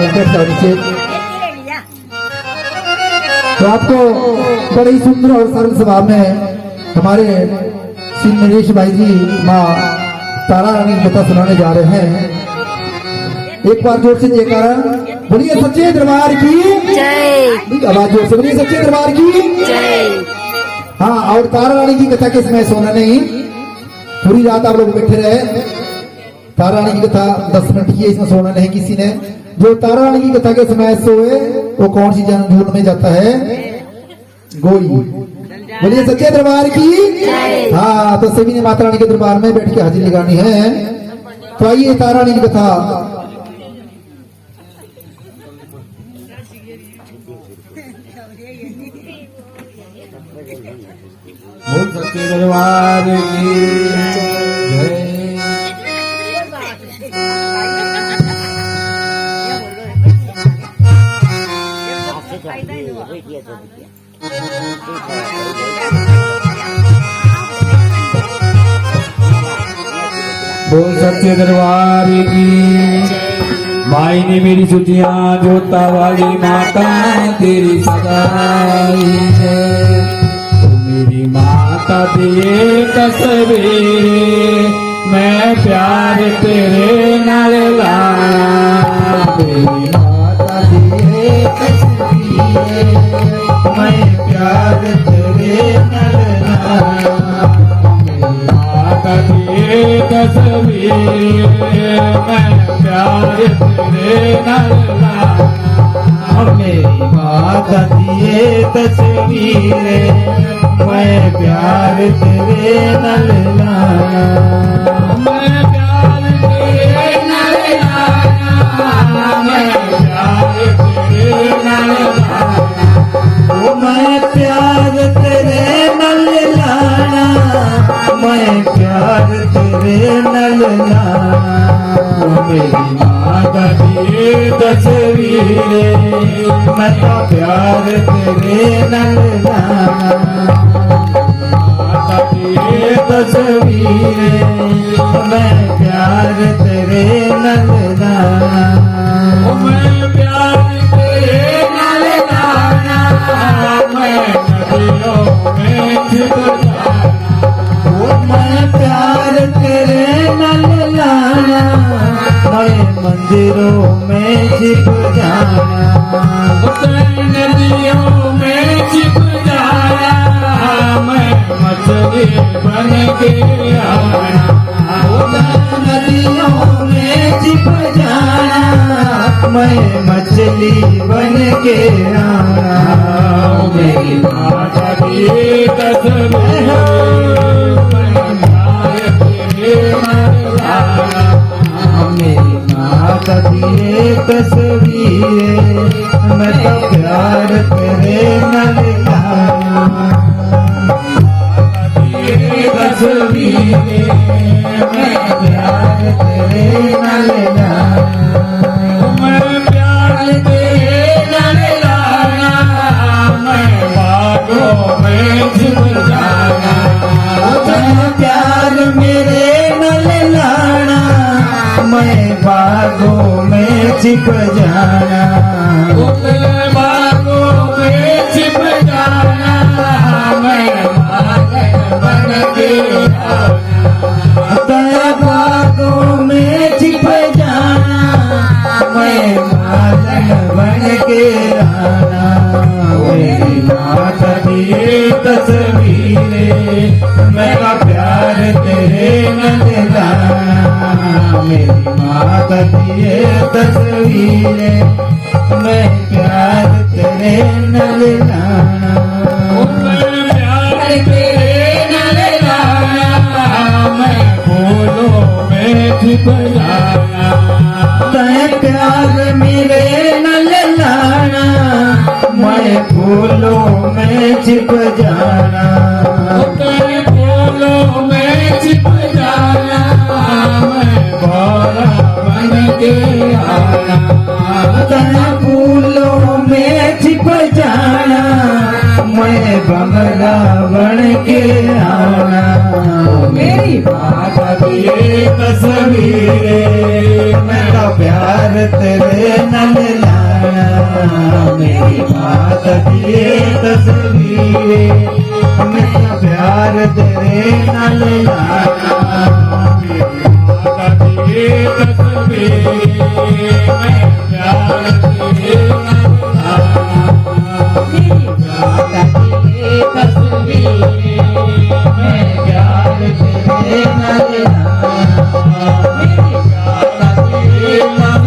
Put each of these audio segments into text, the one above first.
बैठ जाओ नीचे। तो आपको बड़े ही सुंदर और सरल स्वभाव में हमारे श्री नरेश भाई जी माँ तारा रानी की कथा सुनाने जा रहे हैं। एक बार जोर से जयकारा बोलिए सच्चे दरबार की जय। आवाज जोर से बोलिए सच्चे दरबार की जय। हाँ, और तारा रानी की कथा के समय सोना नहीं, पूरी रात आप लोग बैठे रहे। तारा रानी की कथा 10 मिनट की है, इसमें सोना नहीं किसी ने। जो तारा रानी की कथा के समय सोए वो कौन सी जन्मभूमि में जाता है? गोई। बोलिए सच्चे दरबार की। हाँ, तो सभी ने माता रानी के दरबार में बैठ के हाजिरी लगानी है। तो आइए तारा रानी की कथा। बोल सच्चे दरबार की जय। बोल सच्चे दरबार की। माई ने मेरी छुट्टियां जोता वाली माता तेरी सगाई है। तो मेरी माता दिए तस्वीर मैं प्यार तेरे नाल लाया। मेरी माता दिए तस्वीर मैं प्यार तेरे नाल लाया। मेरी तस्वीर मैं प्यार तेरे नाल लाया। मेरी माता दिए तस्वीर मैं प्यार तेरे नाल लाया। मैं प्यार तेरे नाल लाया। मैं प्यार तेरे नाल लाया। ओ मैं प्यार तेरे नाल लाया। मैं प्यार तेरे नाल लाया। मेरी माता दिए तस्वीर मैं तो प्यार तेरे नाल लाया। माता दिए तस्वीर मैं प्यार तेरे नाल लाया। मैं प्यार तेरे नाल लाया। मैं नदियों में छिप जाना। मैं प्यार तेरे नाल लाया। मैं मंदिरों में छिप जाना। नदियों में छिप जाना। मैं मछली बन के आना। नदियों में छिप जाना। मैं मछली बन के आना। मेरी माता की तस्वीर मेरी माता दिए तस्वीर मैं तो प्यार तेरे नाल लाया। माता दिए तस्वीर मैं प्यार तेरे नाल लाया। मैं प्यार तेरे नाल लाया। मैं बागों में छिप जाना। प्यार मेरे नाल लाना। मैं बागों में छिप जाना। बागों में छिप जाना। मैं बागन बन के आना। बागों में छिप जाना। मैं बागन बन के आना। मेरी माता दिए तस्वीर मेरा प्यार तेरे नाल लाया। मेरी माता दिए तस्वीर मैं प्यार तेरे नाल लाया। प्यार तेरे नाल लाया। मैं फूलों में छिप जाना। तै प्यार मेरे नाल लाना। मैं फूलों में छिप जाना। फूलों में छिप जाना। मैं भौरा बन के आना। फूलों में छिप जाना। मैं बंगला बन के आना मेरी माता की ये तस्वीरें मेरा प्यार तेरे नल लाना मेरी माता की ये तस्वीरें मेरा प्यार तेरे नल लाना मेरी माता की ये तस्वीरें मेरा प्यार तेरे नल लाना मेरी माता की ये तस्वीरें मैं प्यार तेरे नल लाना मेरी माता की ये तस्वीरें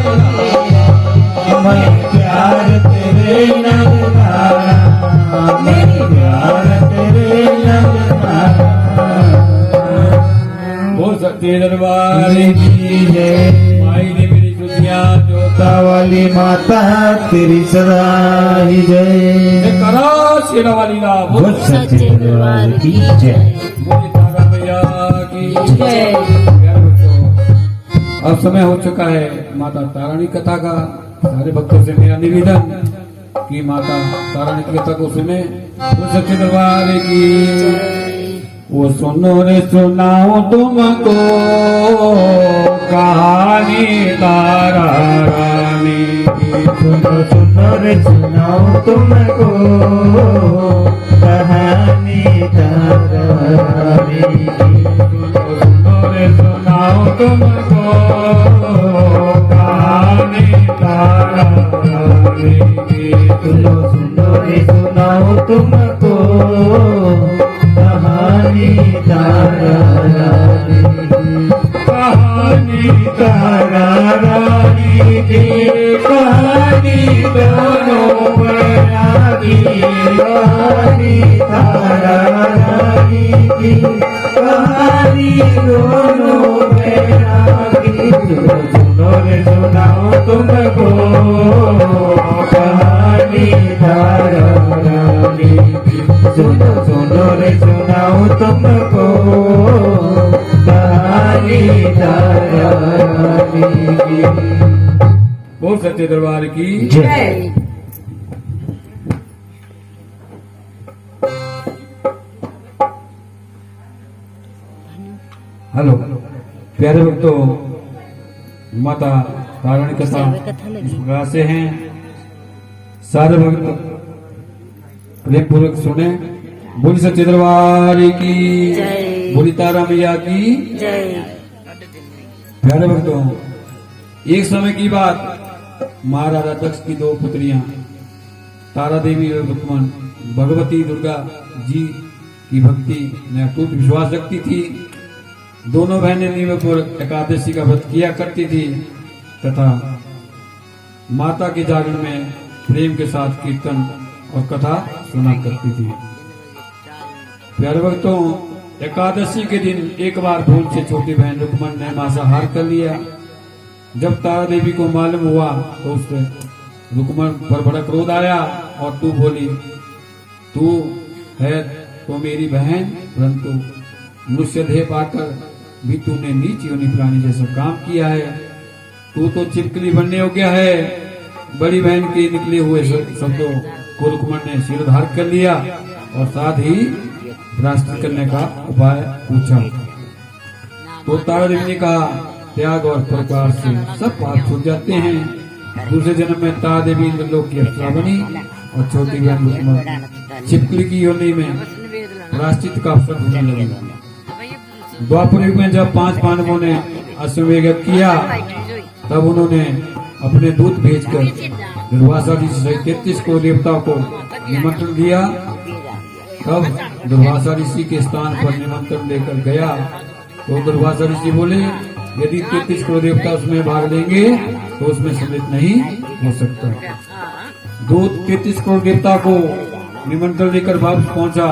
मैं प्यार तेरे नल लाना मेरी प्यार तेरे नल लाना बोल सकते दरबार की जय माई ने मेरी दुनिया जोता वाली माता तेरी सदा ही जय करो शेरा वाली ला बोल सच्चे दरबार की जय बोले तारा मैया की जय प्यारे बच्चों अब समय हो चुका है माता तारानी कथा का सारे भक्तों से मेरा निवेदन कि माता तारानी की कथा को सुने बोल सच्चे दरबार की वो सुनो रे सुनाओ तुमको कहानी तारा रानी की सुनो सुनो रे सुनाओ तुमको कहानी तारा रानी की सुनो सुनो रे सुनाओ तुमको कहानी तारा रानी की सुनो सुनो रे सुनाओ तुमको कहानी तारा रानी की कहानी दोनों बना की कहानी तारा रानी की कहानी दोनों बना की सुनो रे सुनाओ तुमको कहानी तारा रानी की सुनो सुनो रे सुनाओ तुमको कहानी तारा रानी की बोल सच्चे दरबार की जय हेलो प्यारे भक्तों माता तारानी कथा इस प्रकार से हैं सारे भक्त प्रेम पूर्वक सुने बोली सच्चे दरबार की बोली तारा मैया की जय प्यारे भक्तों एक समय की बात महाराजा दक्ष की दो पुत्रियां तारा देवी और रुक्मन भगवती दुर्गा जी की भक्ति में अटूट विश्वास रखती थी दोनों बहनें नियमपुर एकादशी का व्रत किया करती थी तथा माता के जागरण में प्रेम के साथ कीर्तन और कथा सुना करती थी प्यारे भक्तों एकादशी के दिन एक बार भूल से छोटी बहन रुक्मन ने मांसाहार कर लिया जब तारा देवी को मालूम हुआ तो उससे रुक्मन पर बड़ा क्रोध आया और तू बोली तू है तो मेरी बहन परंतु मनुष्य देह पाकर भी तूने नीच योनि प्राणी जैसा काम किया है तू तो छिपकली बनने हो गया है बड़ी बहन के निकले हुए शब्दों को रुक्मन ने शिरोधार कर लिया और साथ ही प्रायश्चित करने का उपाय पूछा तो तारा देवी ने कहा त्याग और प्रकार से सब पाप छूट जाते हैं दूसरे जन्म में तारा देवी इंद्रलोक की अप्सरा बनी और छोटी बहन रुक्मन छिपकली की योनि में प्रायश्चित का अवसर ढूंढने लगी द्वापर युग में जब 5 पांडवों ने अश्वमेध किया तब उन्होंने अपने दूत भेजकर दुर्वासा जी से 33 को देवताओं को निमंत्रण दिया तब दुर्वासा ऋषि के स्थान पर निमंत्रण लेकर गया तो दुर्वासा ऋषि बोले यदि 33 करोड़ देवता उसमें भाग लेंगे तो उसमें सम्मिलित नहीं हो सकता दूत 33 करोड़ देवता को निमंत्रण लेकर वापस पहुंचा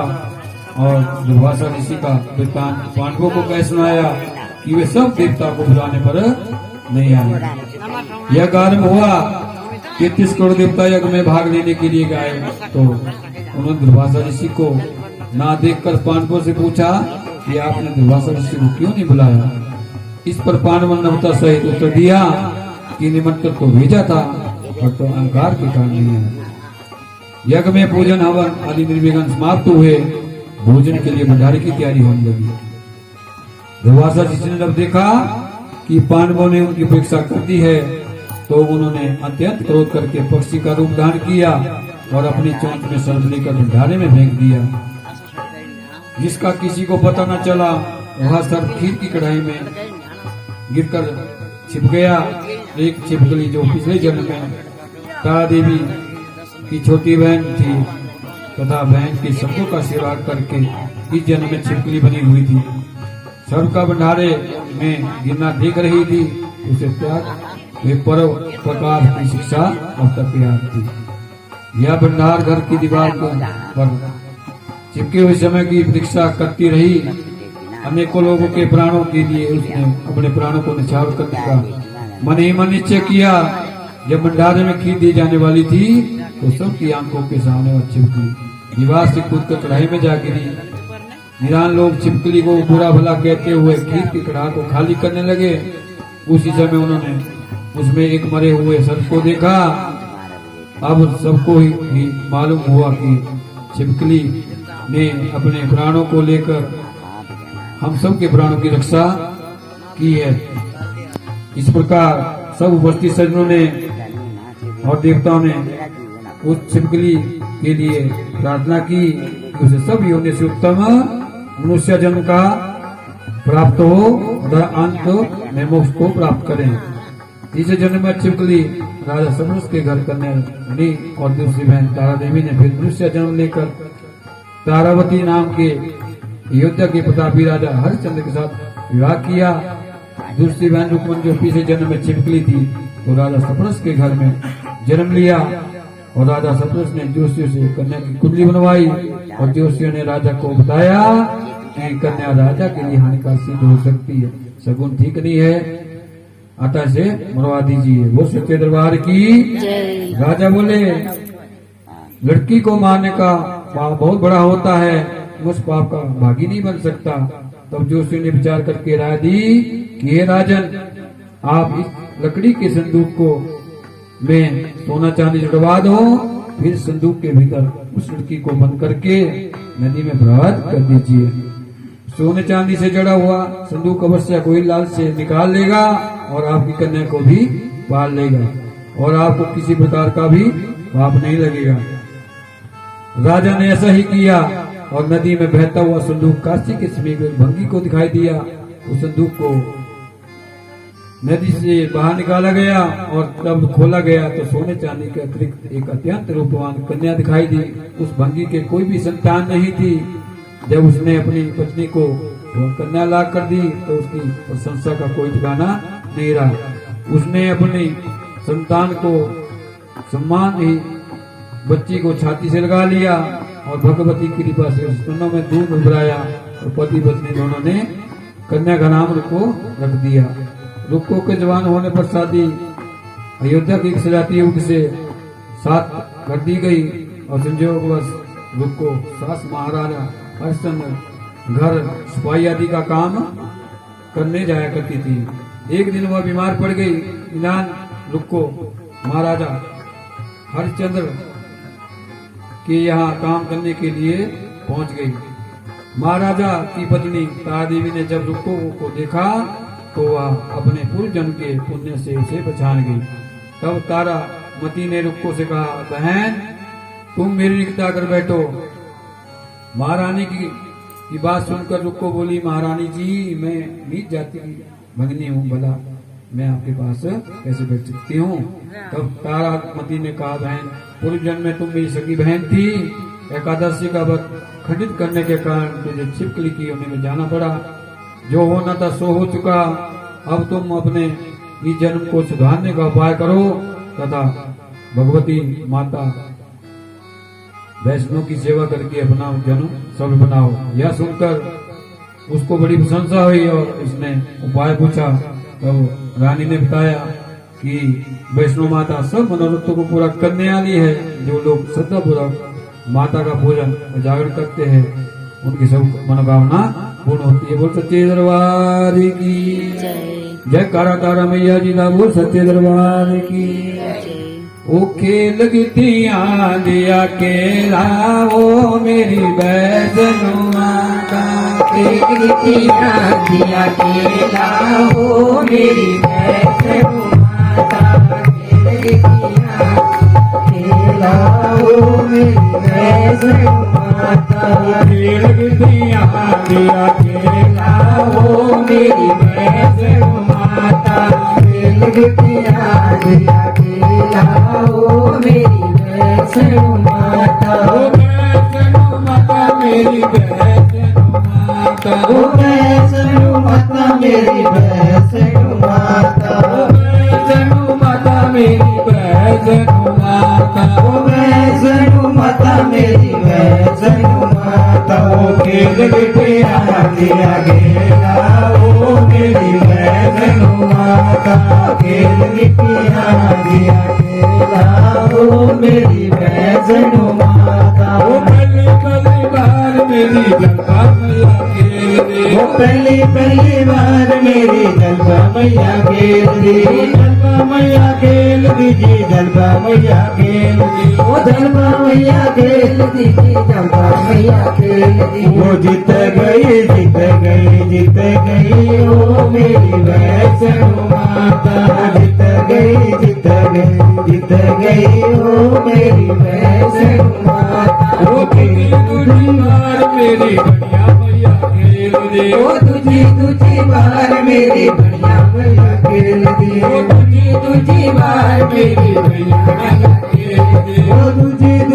और दुर्वासा ऋषि का वृत्तांत पांडवों को कह सुनाया कि वे सब देवता को बुलाने पर नहीं आए यह कार्य हुआ 33 करोड़ देवता यज्ञ में भाग लेने के लिए गए तो उन्होंने दुर्वासा ऋषि को ना देखकर पांडवों से पूछा कि आपने दुर्वासा ऋषि को क्यों नहीं बुलाया इस पर पांडवों ने नम्रता सहित उत्तर दिया कि निमंत्रण को भेजा था और तो अहंकार के कारण नहीं है यज्ञ में पूजन हवन आदि निर्विघ्न समाप्त हुए। भोजन के लिए भंडारे की तैयारी होने लगी। दुर्वासा ऋषि ने जब देखा कि पांडवों ने उनकी परीक्षा कर दी है तो उन्होंने अत्यंत क्रोध करके पक्षी का रूप धारण किया और अपनी चोंच में सर्प लेकर भंडारे में फेंक दिया। जिसका किसी को पता न चला वह सर्प खीर की कढ़ाई में गिरकर छिप गया। एक छिपकली जो पिछले जन्म में तारा देवी की छोटी बहन थी तथा बहन के शब्दों का सेवा करके इस जन्म में छिपकली बनी हुई थी, सर्प का भंडारे में गिरना देख रही थी। उसे त्याग वे पर्व प्रकार की शिक्षा अब तक याद थी। यह भंडार घर की दीवार पर चिपके हुए समय की प्रतीक्षा करती रही। अनेकों लोगों के प्राणों के लिए उसने अपने प्राणों को निछावर करने का मन ही मन निश्चय किया। जब भंडारे में खीर दी जाने वाली थी तो सबकी आंखों के सामने वह छिपकली दीवार से कूद कर कढ़ाई में जा गिरी। निरान लोग छिपकली को बुरा भला कहते हुए खीर की कढ़ाई को खाली करने लगे। उसी समय उन्होंने उसमें एक मरे हुए सर्प को देखा। अब सबको ही मालूम हुआ कि छिपकली ने अपने प्राणों को लेकर हम सब के प्राणों की रक्षा की है। इस प्रकार सब उपस्थित सज्जनों ने और देवताओं ने उस छिपकली के लिए प्रार्थना की कि उसे सब योनि से उत्तम मनुष्य जन्म का प्राप्त हो तथा अंत में मोक्ष को प्राप्त करें। इस जन्म में छिपकली राजा समुद्र के घर कन्या ली और दूसरी बहन तारा देवी ने फिर मनुष्य जन्म लेकर तारावती नाम के अयोध्या के प्रतापी राजा हरिश्चंद्र के साथ विवाह किया। दूसरी बहन रुक्मणी जो पिछले जन्म में छिपकली थी तो राजा सप्रस के घर में जन्म लिया और राजा सप्रस ने जोशियों से कन्या की कुंडली बनवाई और जोशियों ने राजा को बताया कि कन्या राजा के लिए हानिकारक सिद्ध हो सकती है, सगुन ठीक नहीं है, अतः से मरवा दीजिए। वो सच्चे दरबार की राजा बोले लड़की को मारने का पाप बहुत बड़ा होता है, उस पाप का भागी नहीं बन सकता। तब जोशियों ने विचार करके राय दी कि हे राजन, आप इस लकड़ी के संदूक को में सोना चांदी जुड़वा दो, फिर संदूक के भीतर उस लड़की को बंद करके नदी में प्रवाहित कर दीजिए। सोने चांदी से जड़ा हुआ संदूक अवश्य कोई लाल से निकाल लेगा और आपकी कन्या को भी पाल लेगा और आपको किसी प्रकार का भी पाप नहीं लगेगा। राजा ने ऐसा ही किया और नदी में बहता हुआ संदूक काशी के समीप भंगी को दिखाई दिया। उस संदूक को नदी से बाहर निकाला गया और तब खोला गया तो सोने चांदी के अतिरिक्त एक अत्यंत रूपवान कन्या दिखाई दी। उस भंगी के कोई भी संतान नहीं थी। जब उसने अपनी पत्नी को कन्या ला कर दी तो उसकी प्रशंसा का कोई ठिकाना नहीं रहा। उसने अपनी संतान को सम्मान ही बच्ची को छाती से लगा लिया और भगवती की कृपा से स्तनों में दूध उभराया और पति पत्नी दोनों ने कन्या का नाम रुको रख दिया। रुको के जवान होने पर शादी अयोध्या के एक सजाती युवक से साथ कर दी गई और संजोगवश रुको सास महाराजा हरिश्चंद्र घर सिपाही आदि का काम करने जाया करती थी। एक दिन वह बीमार पड़ गई। इलान रुको महाराजा हरिश्चंद्र के यहाँ काम करने के लिए पहुंच गई। महाराजा की पत्नी तारा देवी ने जब रुको को देखा तो वह अपने पूर्व जन्म के पुण्य से उसे पहचान गई। तब तारा मती ने रुको से कहा, बहन तुम मेरी निकटा कर बैठो। महारानी की बात सुनकर रुको बोली, महारानी जी मैं नीच जाति की भगनी हूँ, भला मैं आपके पास कैसे बैठ सकती हूँ। तब तारा मती ने कहा, बहन पूर्व जन्म में तुम मेरी सगी बहन थी। एकादशी का व्रत खंडित करने के कारण तुझे छिपकली की योनि में जाना पड़ा। जो होना था सो हो चुका। अब तुम अपने इस जन्म को सुधारने का उपाय करो तथा भगवती माता वैष्णव की सेवा करके अपना जन्म सफल बनाओ। यह सुनकर उसको बड़ी प्रशंसा हुई और उसने उपाय पूछा। तो रानी ने बताया कि वैष्णव माता सब मनोरथों को पूरा करने वाली है। जो लोग श्रद्धापूर्वक माता का पूजन और जागरण करते हैं उनकी सब मनोकामना पूर्ण होती है। बोल सच्चे दरबार की जय। कारा तारा मैया जी का बोल सच्चे दरबार की। ओके लगती दिया केला वो मेरी बैजनु माता लगती दिया केला हो मेरी वैष्णो माता लगती केला हो मेरी वैष्णो माता लगती दिया केला हो मेरी वैष्णो माता लगती दिया केला हो मेरी वैष्णो माता बैजनु माता मेरी बैजनु माता ओ वैष्णो माता मेरी वैष्णो माता बैजनु माता मेरी बैजनु माता ओ वैष्णो माता मेरी वैष्णो माता ओके लगते दिया गेला ओ मेरी वैष्णो माता खेल मिटिया दिया गेला ओ मेरी वैष्णो माता ओ पहली पहली बार मेरी गंगा मैया खेल दे वो पहली बार मेरी गलबा मैया खेल दी गलबा मैया खेल दीजिए गलबा मैया खेल दी वो गलबा मैया खेल दीजिए गलबा मैया खेल दी वो जीत गई ओ मेरी वैष्णो माता जीत गई ओ मेरी वैष्णो माता ओ कितनी दूरी बार मेरी बढ़िया मैया खेल दे ओ तुझी बार मेरी बढ़िया मैया खेल दी ओ दूजी बार मेरी बढ़िया मैया खेल दे ओ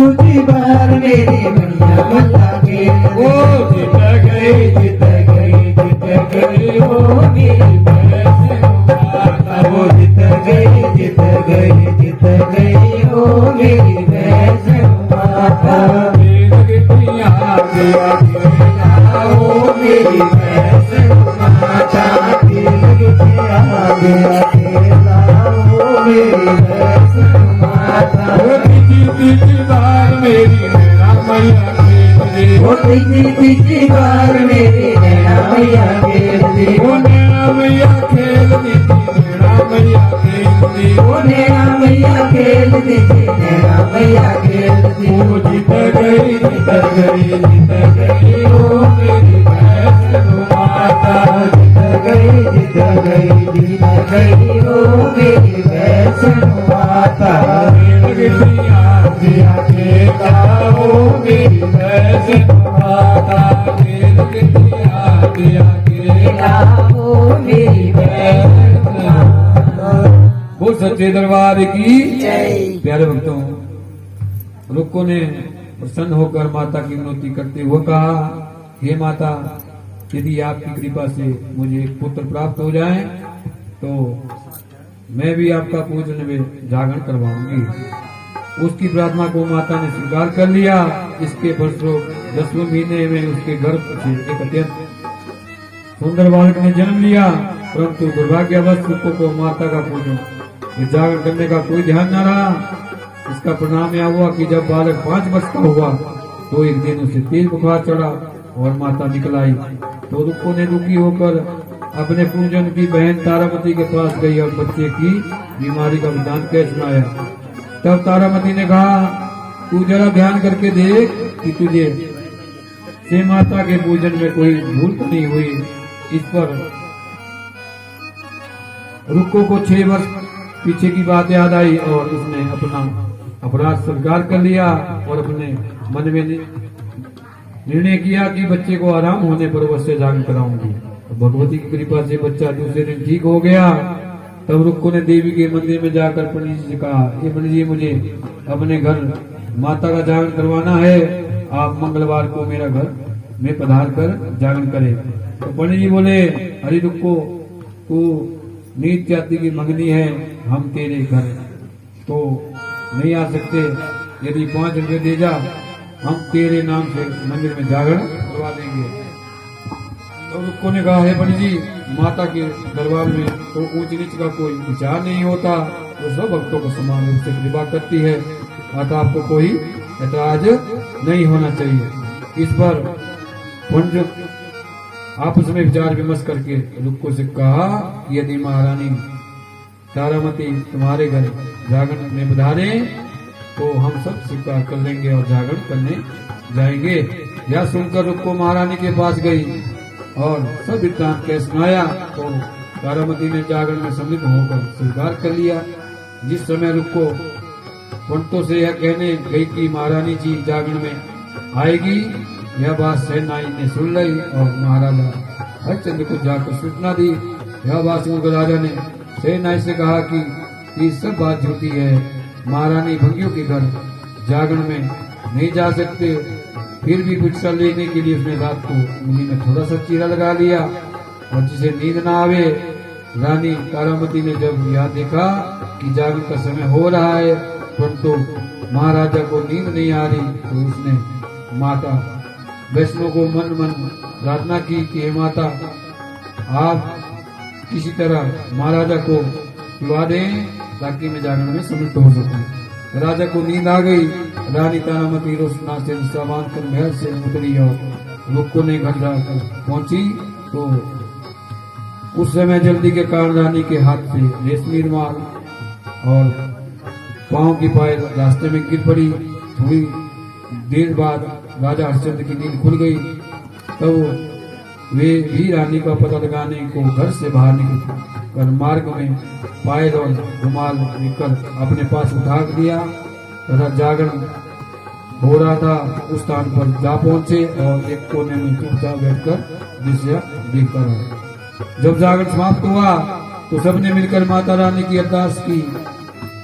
तुझी बार मेरी बढ़िया मैया खेल ओ दी जीत गई ओ मेरी वैष्णो माता वो जीत गई ओ मेरी वैष्णो माता लगतिया दिया केला ओ मेरी वैष्णो माता लगतिया दिया केला ओ मेरी वैष्णो माता ओ तीजी बार मेरी नैना मैया खेल दे ओ तीजी बार मेरी नैना मैया खेल दी ओ नैना मैया खेल दी नैना मैया खेल दी ओ नैना मैया खेल दी नैना मैया खेल दी ओ जीत गई ओ मेरी वैष्णो माता जीत गई ओ मेरी वैष्णो माता लगतिया दिया केला ओ मेरी वैष्णो माता लगतिया दिया केला ओ मेरी वैष्णो माता वो सच्चे दरबार की जय। प्यारे भक्तों, रुक्को ने प्रसन्न होकर माता की विनती करते हुए कहा, हे माता, यदि आपकी कृपा से मुझे एक पुत्र प्राप्त हो जाए तो मैं भी आपका पूजन में जागरण करवाऊंगी। उसकी प्रार्थना को माता ने स्वीकार कर लिया। इसके फलस्वरूप 10वें महीने में उसके गर्भ से एक अत्यंत सुंदर बालक ने जन्म लिया। परंतु दुर्भाग्यवश रुक्को को माता का पूजन जागरण करने का कोई ध्यान न रहा। इसका परिणाम यह हुआ कि जब बालक 5 वर्ष का हुआ तो एक दिन उसे तेज बुखार चढ़ा और माता निकल आई। तो रुक्को ने दुखी होकर अपने पूजन की बहन तारामती के पास गई और बच्चे की बीमारी का विधान कह सुनाया। तब तारामती ने कहा, तू जरा ध्यान करके देख कि तुझे से माता के पूजन में कोई भूल तो नहीं हुई। इस पर रुक्को को 6 वर्ष पीछे की बात याद आई और उसने अपना अपराध स्वीकार कर लिया और अपने मन में निर्णय किया कि बच्चे को आराम होने पर अवश्य जागरण कराऊंगी। तो भगवती की कृपा से बच्चा दूसरे दिन ठीक हो गया। तब रुक्को ने देवी के मंदिर में जाकर पंडित जी से कहा, ये पंडित जी, मुझे अपने घर माता का जागरण करवाना है। आप मंगलवार को मेरा घर में पधार कर जागरण करें। तो पंडित जी बोले, अरे रुक्को, तू नीच जाति की मंगनी है, हम तेरे घर तो नहीं आ सकते। यदि 5 रुपए दे जा, हम तेरे नाम से मंदिर में जागरण करवा देंगे। तो रुक्को ने कहा, हे पंडित जी, माता के दरबार में तो ऊंच नीच का कोई विचार नहीं होता, वो सब भक्तों को समान रूप से कृपा करती है। माता आपको कोई ऐतराज नहीं होना चाहिए। इस पर पंडित आपस में विचार विमर्श करके रुक्को से कहा, यदि महारानी तारामती तुम्हारे घर जागरण में बधारे तो हम सब स्वीकार कर लेंगे और जागरण करने जाएंगे। यह सुनकर रुक्को महारानी के पास गई और सब वृत्तांत कह सुनाया तो तारामती ने जागरण में सम्मिलित होकर स्वीकार कर लिया। जिस समय रुक्को पंडितों से यह कहने गई कि महारानी जी जागरण में आएगी, यह बात सेनाई ने सुन ली और महाराजा हरिश्चंद्र को जाकर सूचना दी। यह बात सुनकर राजा ने सेनाई से कहा कि ये सब बात झूठी है, महारानी भंगियों के घर जागरण में नहीं जा सकते। फिर भी भिक्षा लेने के लिए उसने रात को उंगली में थोड़ा सा चीरा लगा लिया और जिसे नींद ना आवे। रानी तारामती ने जब यह देखा कि जागरण का समय हो रहा है परंतु महाराजा को नींद नहीं आ रही तो उसने माता वैष्णो को मन मन प्रार्थना की कि हे माता, आप किसी तरह महाराजा को बुला दें ताकि मैं जागरण में सम्मिलित हो सकूं। राजा को नींद आ गई। रानी तारामती रोशना से सामान कर महल से उतरी और रुक्को ने घर जाकर पहुंची तो उस समय जल्दी के कारण रानी के हाथ से रेशमी रुमाल और पांव की पायल रास्ते में गिर पड़ी। थोड़ी देर बाद राजा हरिश्चंद्र की नींद खुल गई तो वे भी रानी का पता लगाने को घर से बाहर निकल मार्ग में पायल और रुमाल लेकर अपने पास उठा दिया तथा जागरण हो रहा था उस स्थान पर जा पहुंचे और एक कोने में चुपचाप बैठकर दृश्य देखता रहा। जब जागरण समाप्त हुआ तो सबने मिलकर माता रानी की अरदास की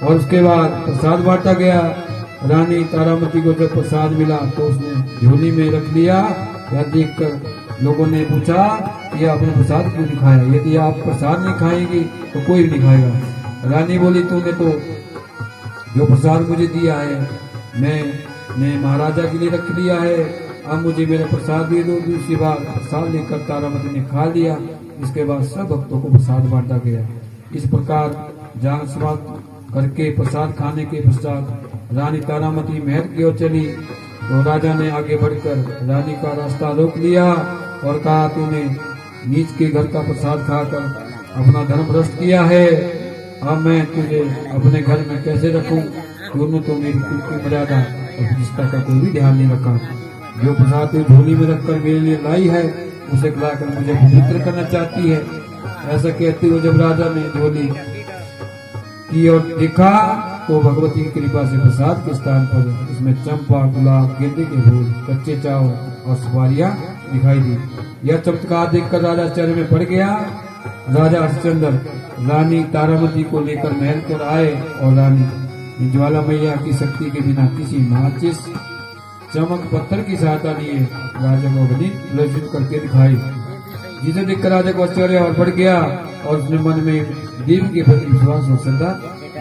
और उसके बाद प्रसाद बांटा गया। रानी तारामती को जब प्रसाद मिला तो उसने झोली में रख लिया। यह देखकर लोगों ने पूछा कि आपने प्रसाद क्यों नहीं खाया? यदि आप प्रसाद नहीं खाएंगी तो कोई नहीं खाएगा। रानी बोली, तूने तो जो प्रसाद मुझे दिया है मैंने महाराजा के लिए रख लिया है, अब मुझे मेरा प्रसाद दे दो। दूसरी बार प्रसाद लेकर तारामती ने खा लिया। इसके बाद सब भक्तों को प्रसाद बांटा गया। इस प्रकार जागरण समाप्त करके प्रसाद खाने के पश्चात रानी तारामती महल की ओर चली तो राजा ने आगे बढ़कर रानी का रास्ता रोक लिया और कहा, तूने नीच के घर का प्रसाद खाकर अपना धर्म भ्रष्ट किया है, अब मैं तुझे अपने घर में कैसे रखूं? दोनों तो मेरी कुल की मर्यादा और प्रतिष्ठा का कोई भी ध्यान नहीं रखा। जो प्रसाद तू झोली में रखकर मेरे लिए लाई है उसे खिलाकर मुझे पवित्र करना चाहती है। ऐसा कहते हुए जब राजा ने झोली की और देखा तो भगवती की कृपा से प्रसाद के स्थान पर उसमें चंपा, गुलाब, गेंदे के फूल, कच्चे चावल और सुपारियां दिखाई दी। यह चमत्कार देखकर राजा आश्चर्य में पड़ गया। राजा हरिश्चंद्र रानी तारामती को लेकर महल पर आए और रानी ज्वाला मैया की शक्ति के बिना किसी माचिस, चमक पत्थर की सहायता लिए राजा को अग्नि प्रज्वलित करके दिखाई। जिसे देखकर राजा को आश्चर्य और बढ़ गया और उसने मन में देवी के प्रति विश्वास और श्रद्धा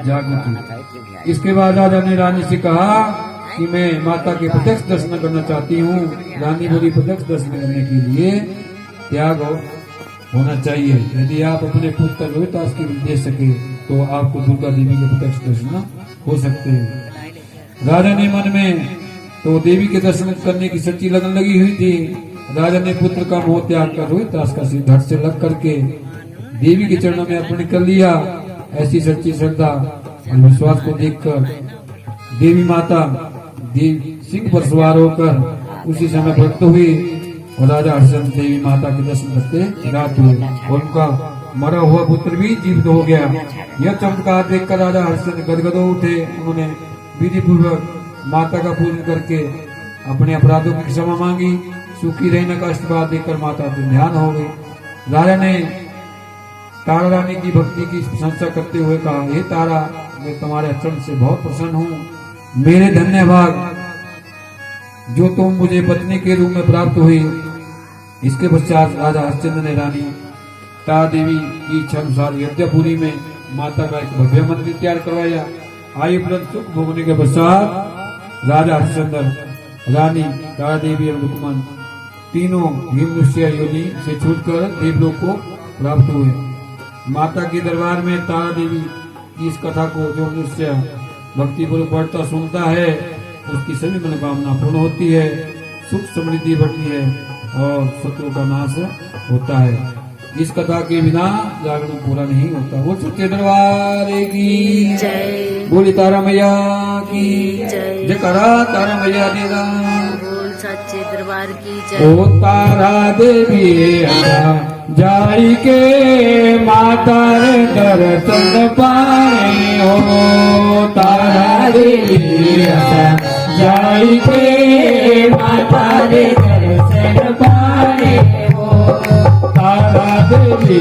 जागृत की। इसके बाद राजा ने रानी से कहा कि मैं माता के प्रत्यक्ष दर्शन करना चाहती हूँ। रानी बोली, प्रत्यक्ष दर्शन करने के लिए त्याग होना चाहिए। यदि आप अपने पुत्र रोहिदास की दे सके तो आपको दुर्गा देवी के प्रत्यक्ष दर्शन हो सकते हैं। राजा ने मन में तो देवी के दर्शन करने की सच्ची लगन लगी हुई थी। राजा ने पुत्र का मोह त्याग कर रोहिदास का सिर धड़ से लग करके देवी के चरणों में अर्पण कर लिया। ऐसी सच्ची श्रद्धा और विश्वास को देखकर देवी माता सिंह पर सवार होकर उसी समय प्रकट हुई और राजा हरिश्चंद्र देवी माता के दर्शन करते रात हुए और उनका मरा हुआ पुत्र भी जीवित हो गया। यह चमत्कार देखकर राजा हरिश्चंद्र गदगद हो उठे। उन्होंने विधि पूर्वक माता का पूजन करके अपने अपराधों की क्षमा मांगी। सुखी रहने का आशीर्वाद देकर माता पर ध्यान हो गई। राजा ने तारा रानी की भक्ति की प्रशंसा करते हुए कहा, हे तारा, मैं तुम्हारे आचरण से बहुत प्रसन्न हूँ। मेरे धन्य भाग जो तुम मुझे पत्नी के रूप में प्राप्त हुई। इसके पश्चात राजा हरिश्चंद्र ने रानी तारा देवी की इच्छा अनुसार अयोध्यापुरी में माता का एक भव्य मंदिर तैयार करवाया। आयु पर्यंत सुख भोगने के पश्चात राजा हरिश्चंद्र रानी तारा देवी और रुक्मन तीनों हिमनुष्य योनि से छूटकर देवलोक को प्राप्त हुए। माता के दरबार में तारा देवी की इस कथा को जो मनुष्य भक्ति पूर्वक पढ़ता सुनता है उसकी सभी मनोकामना पूर्ण होती है, सुख समृद्धि बढ़ती है और शत्रु का नाश होता है। इस कथा के बिना जागरण पूरा नहीं होता। वो सच्चे दरबार की जय बोली तारा मैया की जय। जयकारा तारा मैया देगा। बोल सच्चे दरबार की जय। ओ तारा देवी जाई के माता रे दर्शन पाए हो। तारा देवी जाई के माता रे दर्शन पाए हो। तारा देवी